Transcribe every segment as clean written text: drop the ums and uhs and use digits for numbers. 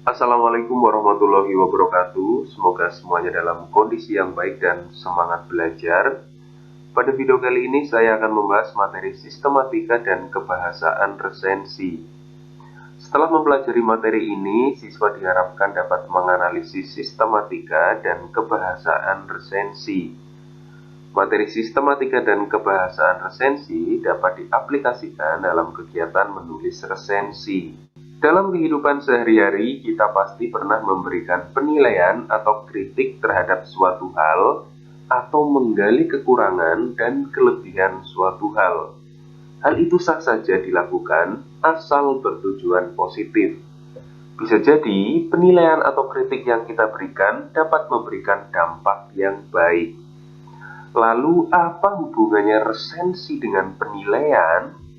Assalamualaikum warahmatullahi wabarakatuh. Semoga semuanya dalam kondisi yang baik dan semangat belajar. Pada video kali ini saya akan membahas materi sistematika dan kebahasaan resensi. Setelah mempelajari materi ini, siswa diharapkan dapat menganalisis sistematika dan kebahasaan resensi. Materi sistematika dan kebahasaan resensi dapat diaplikasikan dalam kegiatan menulis resensi. Dalam kehidupan sehari-hari, kita pasti pernah memberikan penilaian atau kritik terhadap suatu hal atau menggali kekurangan dan kelebihan suatu hal. Hal itu sah saja dilakukan asal bertujuan positif. Bisa jadi, penilaian atau kritik yang kita berikan dapat memberikan dampak yang baik. Lalu, apa hubungannya resensi dengan penilaian?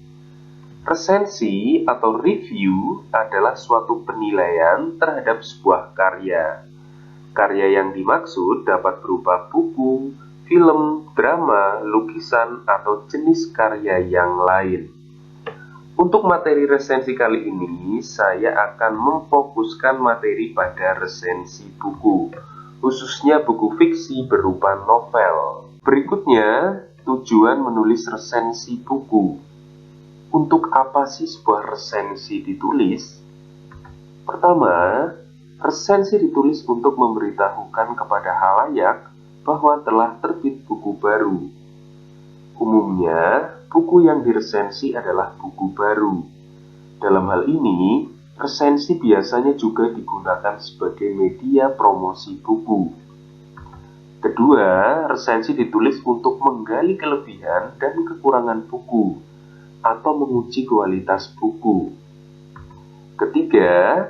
Resensi atau review adalah suatu penilaian terhadap sebuah karya. Karya yang dimaksud dapat berupa buku, film, drama, lukisan, atau jenis karya yang lain. Untuk materi resensi kali ini, saya akan memfokuskan materi pada resensi buku, khususnya buku fiksi berupa novel. Berikutnya, tujuan menulis resensi buku. Untuk apa sih sebuah resensi ditulis? Pertama, resensi ditulis untuk memberitahukan kepada halayak bahwa telah terbit buku baru. Umumnya, buku yang diresensi adalah buku baru. Dalam hal ini, resensi biasanya juga digunakan sebagai media promosi buku. Kedua, resensi ditulis untuk menggali kelebihan dan kekurangan buku atau menguji kualitas buku. Ketiga,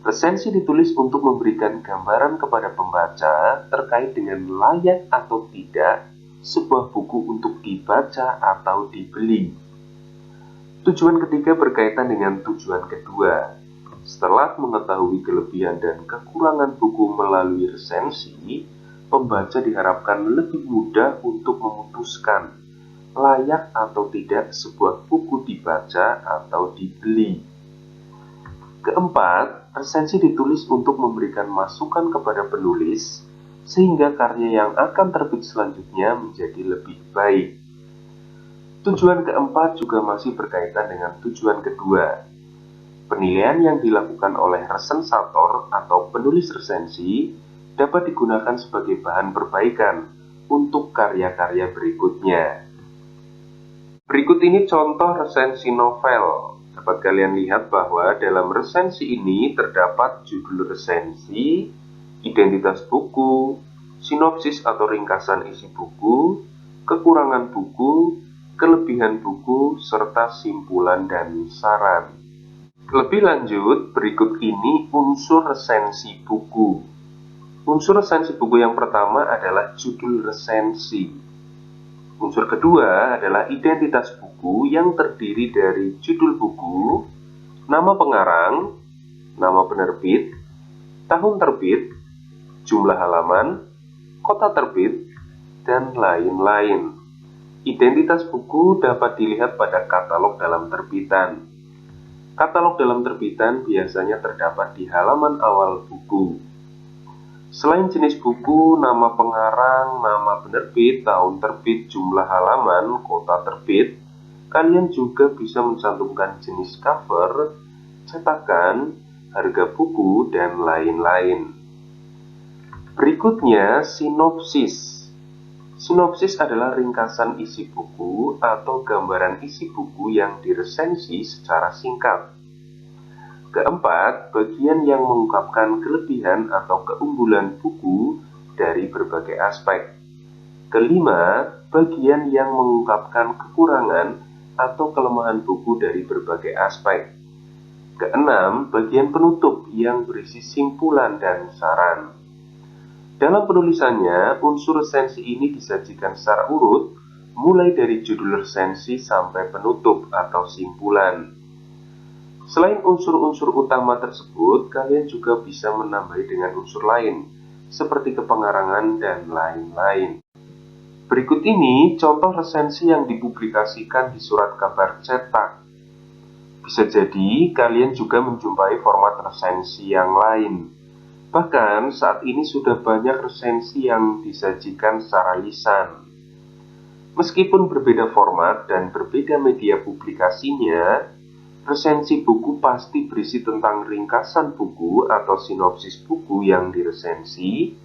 resensi ditulis untuk memberikan gambaran kepada pembaca terkait dengan layak atau tidak sebuah buku untuk dibaca atau dibeli. Tujuan ketiga berkaitan dengan tujuan kedua. Setelah mengetahui kelebihan dan kekurangan buku melalui resensi, pembaca diharapkan lebih mudah untuk memutuskan layak atau tidak sebuah buku dibaca atau dibeli. Keempat, resensi ditulis untuk memberikan masukan kepada penulis sehingga karya yang akan terbit selanjutnya menjadi lebih baik. Tujuan keempat juga masih berkaitan dengan tujuan kedua. Penilaian yang dilakukan oleh resensator atau penulis resensi dapat digunakan sebagai bahan perbaikan untuk karya-karya berikutnya. Berikut ini contoh resensi novel. Dapat kalian lihat bahwa dalam resensi ini terdapat judul resensi, identitas buku, sinopsis atau ringkasan isi buku, kekurangan buku, kelebihan buku, serta simpulan dan saran. Lebih lanjut, berikut ini unsur resensi buku. Unsur resensi buku yang pertama adalah judul resensi. Unsur kedua adalah identitas buku yang terdiri dari judul buku, nama pengarang, nama penerbit, tahun terbit, jumlah halaman, kota terbit, dan lain-lain. Identitas buku dapat dilihat pada katalog dalam terbitan. Katalog dalam terbitan biasanya terdapat di halaman awal buku. Selain jenis buku, nama pengarang, nama penerbit, tahun terbit, jumlah halaman, kota terbit, kalian juga bisa mencantumkan jenis cover, cetakan, harga buku, dan lain-lain. Berikutnya, sinopsis. Sinopsis adalah ringkasan isi buku atau gambaran isi buku yang diresensi secara singkat. Keempat, bagian yang mengungkapkan kelebihan atau keunggulan buku dari berbagai aspek. Kelima, bagian yang mengungkapkan kekurangan atau kelemahan buku dari berbagai aspek. Keenam, bagian penutup yang berisi simpulan dan saran. Dalam penulisannya, unsur resensi ini disajikan secara urut, mulai dari judul resensi sampai penutup atau simpulan. Selain unsur-unsur utama tersebut, kalian juga bisa menambahi dengan unsur lain, seperti kepengarangan dan lain-lain. Berikut ini contoh resensi yang dipublikasikan di surat kabar cetak. Bisa jadi kalian juga menjumpai format resensi yang lain. Bahkan saat ini sudah banyak resensi yang disajikan secara lisan. Meskipun berbeda format dan berbeda media publikasinya, resensi buku pasti berisi tentang ringkasan buku atau sinopsis buku yang diresensi,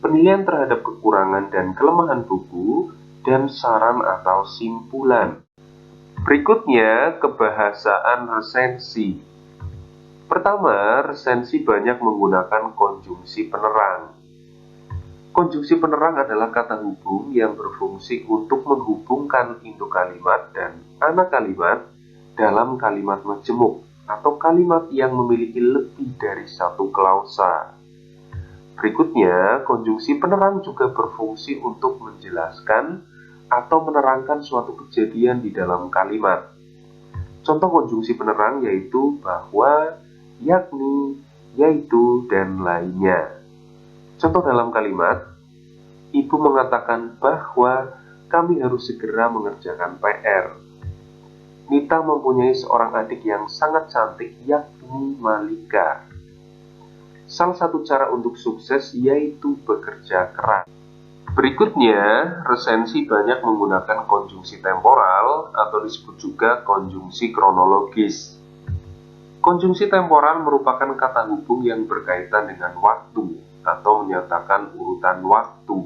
penilaian terhadap kekurangan dan kelemahan buku, dan saran atau simpulan. Berikutnya, kebahasaan resensi. Pertama, resensi banyak menggunakan konjungsi penerang. Konjungsi penerang adalah kata hubung yang berfungsi untuk menghubungkan induk kalimat dan anak kalimat dalam kalimat majemuk atau kalimat yang memiliki lebih dari satu klausa. Berikutnya, konjungsi penerang juga berfungsi untuk menjelaskan atau menerangkan suatu kejadian di dalam kalimat. Contoh konjungsi penerang yaitu bahwa, yakni, yaitu, dan lainnya. Contoh dalam kalimat, Ibu mengatakan bahwa kami harus segera mengerjakan PR. Nita mempunyai seorang adik yang sangat cantik, yakni Malika. Salah satu cara untuk sukses yaitu bekerja keras. Berikutnya, resensi banyak menggunakan konjungsi temporal atau disebut juga konjungsi kronologis. Konjungsi temporal merupakan kata hubung yang berkaitan dengan waktu atau menyatakan urutan waktu.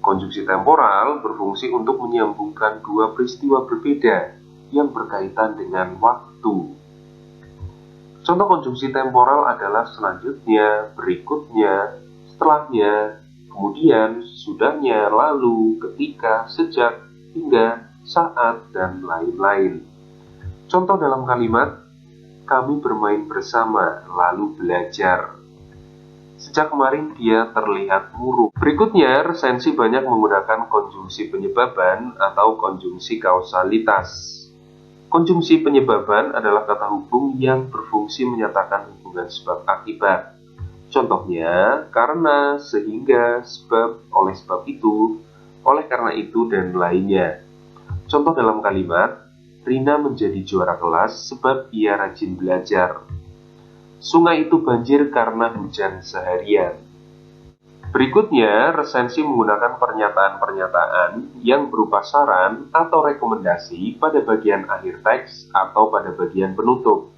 Konjungsi temporal berfungsi untuk menyambungkan dua peristiwa berbeda yang berkaitan dengan waktu. Contoh konjungsi temporal adalah selanjutnya, berikutnya, setelahnya, kemudian, sesudahnya, lalu, ketika, sejak, hingga, saat, dan lain-lain. Contoh dalam kalimat, kami bermain bersama, lalu belajar. Sejak kemarin dia terlihat murung. Berikutnya, resensi banyak menggunakan konjungsi penyebaban atau konjungsi kausalitas. Konjungsi penyebaban adalah kata hubung yang berfungsi menyatakan hubungan sebab akibat. Contohnya, karena, sehingga, sebab, oleh sebab itu, oleh karena itu, dan lainnya. Contoh dalam kalimat, Rina menjadi juara kelas sebab ia rajin belajar. Sungai itu banjir karena hujan seharian. Berikutnya, resensi menggunakan pernyataan-pernyataan yang berupa saran atau rekomendasi pada bagian akhir teks atau pada bagian penutup.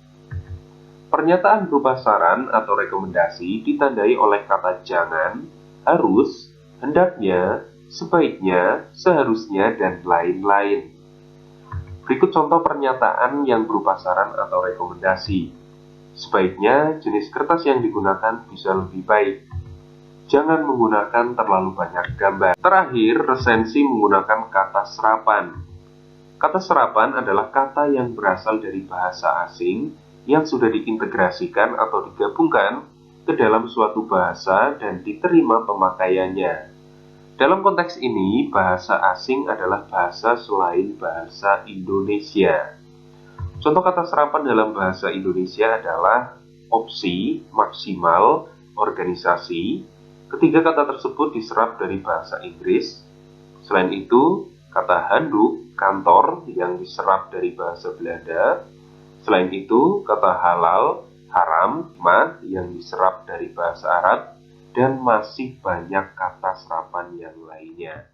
Pernyataan berupa saran atau rekomendasi ditandai oleh kata jangan, harus, hendaknya, sebaiknya, seharusnya, dan lain-lain. Berikut contoh pernyataan yang berupa saran atau rekomendasi. Sebaiknya jenis kertas yang digunakan bisa lebih baik. Jangan menggunakan terlalu banyak gambar. Terakhir, resensi menggunakan kata serapan. Kata serapan adalah kata yang berasal dari bahasa asing yang sudah diintegrasikan atau digabungkan ke dalam suatu bahasa dan diterima pemakaiannya. Dalam konteks ini, bahasa asing adalah bahasa selain bahasa Indonesia. Contoh kata serapan dalam bahasa Indonesia adalah opsi, maksimal, organisasi. Ketiga kata tersebut diserap dari bahasa Inggris. Selain itu, kata handuk, kantor yang diserap dari bahasa Belanda. Selain itu, kata halal, haram, mah yang diserap dari bahasa Arab, dan masih banyak kata serapan yang lainnya.